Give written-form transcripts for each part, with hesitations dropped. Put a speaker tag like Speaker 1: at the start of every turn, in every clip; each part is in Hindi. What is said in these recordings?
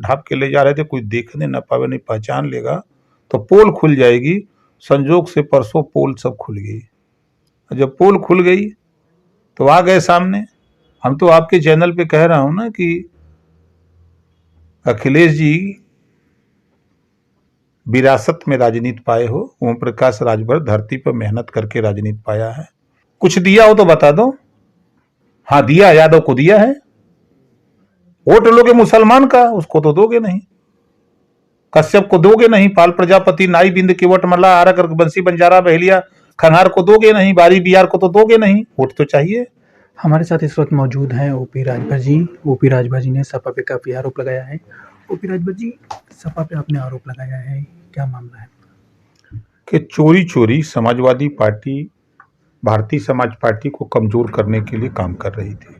Speaker 1: ढाप के ले जा रहे थे, कोई देखने न पावे नहीं पहचान लेगा तो पोल खुल जाएगी। संजोग से परसों पोल सब खुल गई। जब पोल खुल गई तो आ गए सामने। हम तो आपके चैनल पे कह रहा हूं ना कि अखिलेश जी विरासत में राजनीति पाए हो। ओम प्रकाश राजभर धरती पर मेहनत करके राजनीति पाया है। कुछ दिया हो तो बता दो। हाँ दिया, यादव को दिया है। वोट लोगे मुसलमान का, उसको तो दोगे नहीं। कश्यप को दोगे नहीं। पाल प्रजापति, नाई बिंद केवट मल्ला, आरक बंसी बंजारा बहेलिया खंगार को दोगे नहीं। बारी बिहार को तो दोगे नहीं। वोट तो चाहिए।
Speaker 2: हमारे साथ इस वक्त मौजूद हैं ओपी राजभर जी। ओपी राजभर जी ने सपा पे काफी आरोप लगाया है। ओपी राजभर जी, सपा पे आपने आरोप लगाया है, क्या मामला है?
Speaker 1: कि चोरी चोरी समाजवादी पार्टी, भारतीय समाज पार्टी को कमजोर करने के लिए काम कर रही थी।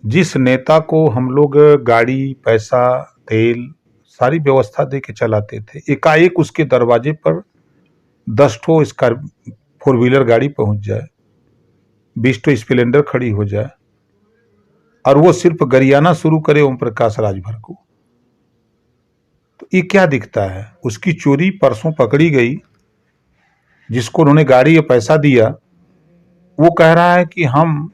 Speaker 1: जिस नेता को हम लोग गाड़ी, पैसा, तेल सारी व्यवस्था दे के चलाते थे, एकाएक उसके दरवाजे पर 10 ठो फोर व्हीलर गाड़ी पहुंच जाए, 20 ठो स्प्लेंडर खड़ी हो जाए और वो सिर्फ गरियाना शुरू करे ओम प्रकाश राजभर को, तो ये क्या दिखता है? उसकी चोरी परसों पकड़ी गई। जिसको उन्होंने गाड़ी या पैसा दिया वो कह रहा है कि हम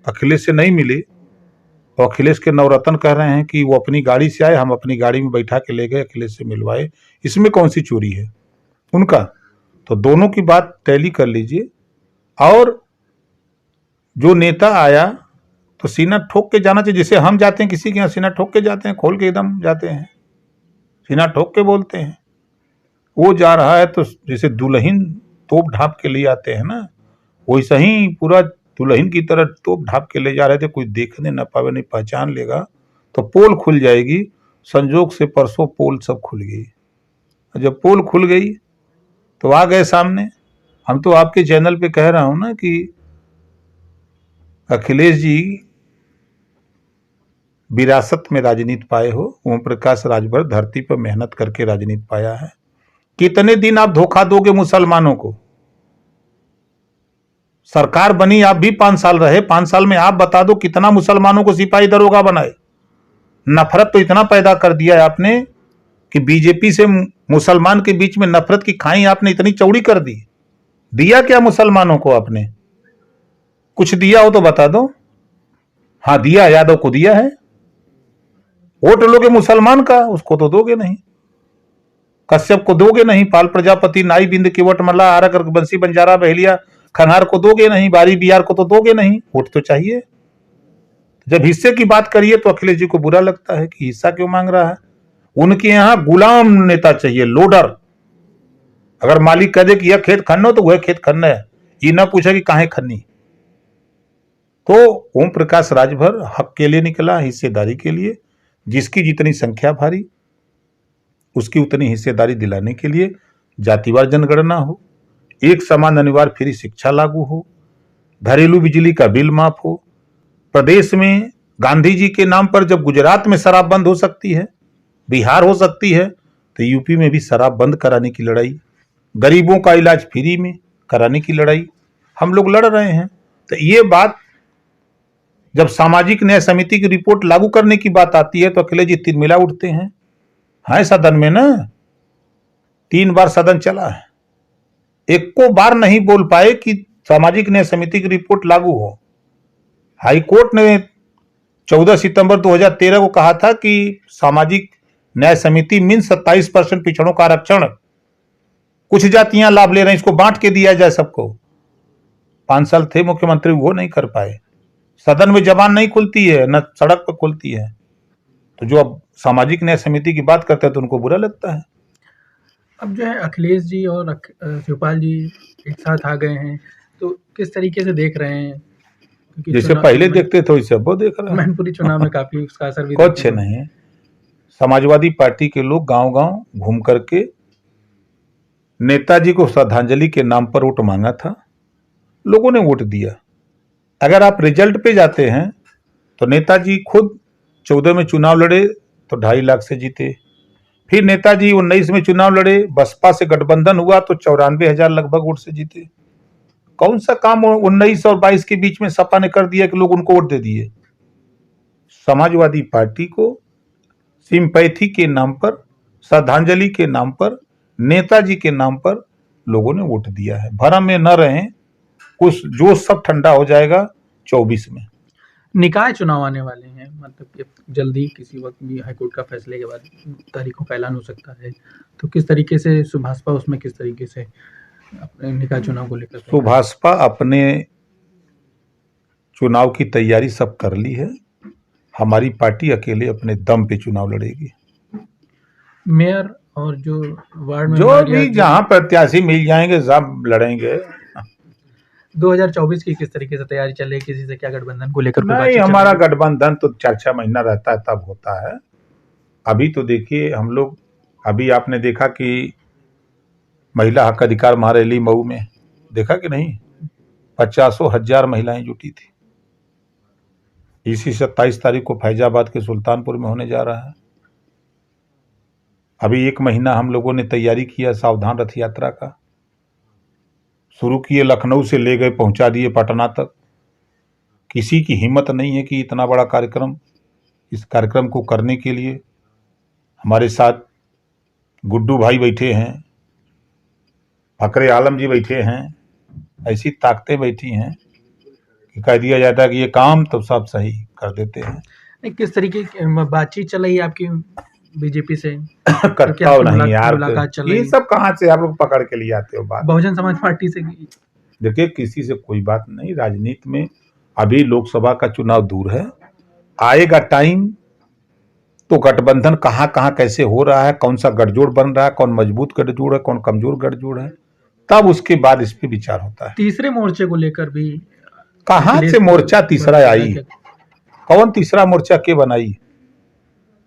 Speaker 1: अखिलेश से नहीं मिले, तो अखिलेश के नवरत्न कह रहे हैं कि वो अपनी गाड़ी से आए, हम अपनी गाड़ी में बैठा के ले गए, अखिलेश से मिलवाए। इसमें कौन सी चोरी है उनका? तो दोनों की बात टैली कर लीजिए। और जो नेता आया तो सीना ठोक के जाना चाहिए। जैसे हम जाते हैं किसी के यहाँ, सीना ठोक के जाते हैं, खोल के एकदम जाते हैं, सीना ठोक के बोलते हैं। वो जा रहा है तो जैसे दुल्हन तोप ढाप के ले आते हैं ना, वैसे ही पूरा दुल्हन की तरह तोप ढाप के ले जा रहे थे। कोई देखने न पावे नहीं पहचान लेगा तो पोल खुल जाएगी। संजोग से परसों पोल सब खुल गई। जब पोल खुल गई तो आ गए सामने। हम तो आपके चैनल पे कह रहा हूं ना कि अखिलेश जी विरासत में राजनीति पाए हो। ओम प्रकाश राजभर धरती पर मेहनत करके राजनीति पाया है। कितने दिन आप धोखा दोगे मुसलमानों को? सरकार बनी, आप भी 5 साल रहे। 5 साल में आप बता दो कितना मुसलमानों को सिपाही दरोगा बनाए। नफरत तो इतना पैदा कर दिया है आपने कि बीजेपी से मुसलमान के बीच में नफरत की खाई आपने इतनी चौड़ी कर दी। दिया क्या मुसलमानों को आपने? कुछ दिया हो तो बता दो। हाँ दिया, यादव को दिया है। वोट लोगे मुसलमान का, उसको तो दोगे नहीं। कश्यप को दोगे नहीं। पाल प्रजापति, नाई बिंद केवट मल्ला, आरक बंसी बंजारा बहेलिया खंगार को दोगे नहीं। बारी बिहार को तो दोगे नहीं। वोट तो चाहिए। जब हिस्से की बात करिए तो अखिलेश जी को बुरा लगता है कि हिस्सा क्यों मांग रहा है। उनके यहां गुलाम नेता चाहिए, लोडर। अगर मालिक कह दे कि यह खेत खन्नो तो वह खेत खन्ना है, ये ना पूछा कि काहे खन्नी। तो ओम प्रकाश राजभर हक के लिए निकला, हिस्सेदारी के लिए। जिसकी जितनी संख्या भारी उसकी उतनी हिस्सेदारी दिलाने के लिए जातिवार जनगणना हो, एक समान अनिवार्य फ्री शिक्षा लागू हो, घरेलू बिजली का बिल माफ हो। प्रदेश में गांधी जी के नाम पर जब गुजरात में शराब बंद हो सकती है, बिहार हो सकती है, तो यूपी में भी शराब बंद कराने की लड़ाई, गरीबों का इलाज फ्री में कराने की लड़ाई हम लोग लड़ रहे हैं। तो ये बात जब सामाजिक न्याय समिति की रिपोर्ट लागू करने की बात आती है तो अखिलेश जी तिरमिला उठते हैं। हाँ, सदन में ना 3 बार सदन चला है, एक को बार नहीं बोल पाए कि सामाजिक न्याय समिति की रिपोर्ट लागू हो। हाईकोर्ट ने 14 सितंबर 2013 को कहा था कि सामाजिक न्याय समिति मीन 27% पिछड़ों का आरक्षण, कुछ जातियां लाभ ले रही, इसको बांट के दिया जाए सबको। 5 साल थे मुख्यमंत्री, वो नहीं कर पाए। सदन में जबान नहीं खुलती है, न सड़क पर खुलती है। तो जो अब सामाजिक न्याय समिति की बात करते हैं तो उनको बुरा लगता है।
Speaker 2: अब जो है अखिलेश जी और शिवपाल जी एक साथ आ गए हैं, तो किस तरीके से देख रहे हैं?
Speaker 1: जैसे पहले देखते थे वैसे अब वो देख रहे हैं।
Speaker 2: मैनपुरी चुनाव में काफी उसका असर भी
Speaker 1: कुछ नहीं। समाजवादी पार्टी के लोग गांव-गांव घूम करके नेताजी को श्रद्धांजलि के नाम पर वोट मांगा था, लोगों ने वोट दिया। अगर आप रिजल्ट पे जाते हैं तो नेताजी खुद 14 में चुनाव लड़े तो 2.5 लाख से जीते। फिर नेताजी 19 में चुनाव लड़े, बसपा से गठबंधन हुआ तो 94,000 लगभग वोट से जीते। कौन सा काम 19 और 22 के बीच में सपा ने कर दिया कि लोग उनको वोट दे दिए? समाजवादी पार्टी को सिंपैथी के नाम पर, श्रद्धांजलि के नाम पर, नेताजी के नाम पर लोगों ने वोट दिया है। भरम में न रहें, कुछ जो सब ठंडा हो जाएगा 24 में।
Speaker 2: निकाय चुनाव आने वाले हैं, मतलब कि जल्दी किसी वक्त भी हाईकोर्ट का फैसले के बाद तारीखों का ऐलान हो सकता है, तो किस तरीके से सुभाषपा उसमें किस तरीके से अपने निकाय चुनाव को लेकर
Speaker 1: सुभाषपा अपने चुनाव की तैयारी सब कर ली है। हमारी पार्टी अकेले अपने दम पे चुनाव लड़ेगी।
Speaker 2: मेयर और जो वार्ड में
Speaker 1: जो भी जहां प्रत्याशी मिल जाएंगे सब लड़ेंगे।
Speaker 2: 2024 की किस तरीके से तैयारी चल रही है, किसी से क्या गठबंधन को लेकर?
Speaker 1: नहीं, हमारा गठबंधन तो 4-6 महीना रहता है तब होता है। अभी तो देखिए हम लोग, अभी आपने देखा कि महिला हक अधिकार महारैली मऊ में देखा कि नहीं, 50,000 महिलाएं जुटी थी। इसी 27 तारीख को फैजाबाद के सुल्तानपुर में होने जा रहा है। अभी 1 महीना हम लोगों ने तैयारी किया सावधान रथ यात्रा का, शुरू किए लखनऊ से ले गए पहुंचा दिए पटना तक। किसी की हिम्मत नहीं है कि इतना बड़ा कार्यक्रम, इस कार्यक्रम को करने के लिए हमारे साथ गुड्डू भाई बैठे हैं, फकरे आलम जी बैठे हैं, ऐसी ताकतें बैठी हैं कि कह दिया जाता है कि ये काम तो सब सही कर देते हैं।
Speaker 2: किस तरीके की बातचीत चल रही है आपकी बीजेपी से?
Speaker 1: करता हो नहीं यार,
Speaker 2: चल
Speaker 1: ये सब कहाँ से आप लोग पकड़ के लिए आते हो बात?
Speaker 2: बहुजन समाज पार्टी से
Speaker 1: देखिए, किसी से कोई बात नहीं। राजनीति में अभी लोकसभा का चुनाव दूर है, आएगा टाइम तो गठबंधन कहाँ कहाँ कैसे हो रहा है, कौन सा गठजोड़ बन रहा है, कौन मजबूत गठजोड़ है, कौन कमजोर गठजोड़ है, तब उसके बाद इस पे विचार होता है।
Speaker 2: तीसरे मोर्चे को लेकर भी
Speaker 1: कहाँ से मोर्चा तीसरा आई? कौन तीसरा मोर्चा के बनाई?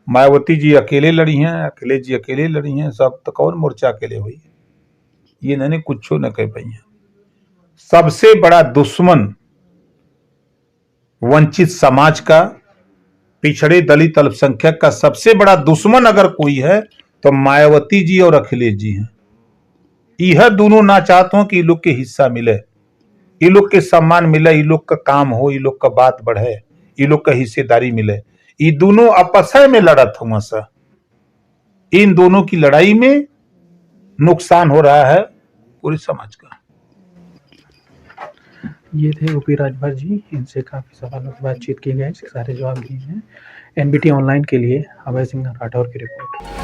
Speaker 1: मायावती जी अकेले लड़ी हैं, अखिलेश जी अकेले लड़ी हैं, सब तो कौन मोर्चा अकेले हुई? ये इन्होंने कुछ न कह पाई है। सबसे बड़ा दुश्मन वंचित समाज का, पिछड़े दलित अल्पसंख्यक का सबसे बड़ा दुश्मन अगर कोई है तो मायावती जी और अखिलेश जी हैं। यह दोनों ना चाहते हो कि ये लोग के हिस्सा मिले, ये लोग के सम्मान मिले, ये लोग का काम हो, ये लोग का बात बढ़े, ये लोग का हिस्सेदारी मिले। ये दोनों आपस में लड़त हुआ सा, इन दोनों की लड़ाई में नुकसान हो रहा है पूरे समाज का।
Speaker 2: ये थे ओपी राजभर जी, इनसे काफी सवालों की बातचीत की गई, सारे जवाब दिए हैं। एनबीटी ऑनलाइन के लिए अभय सिंह राठौर की रिपोर्ट।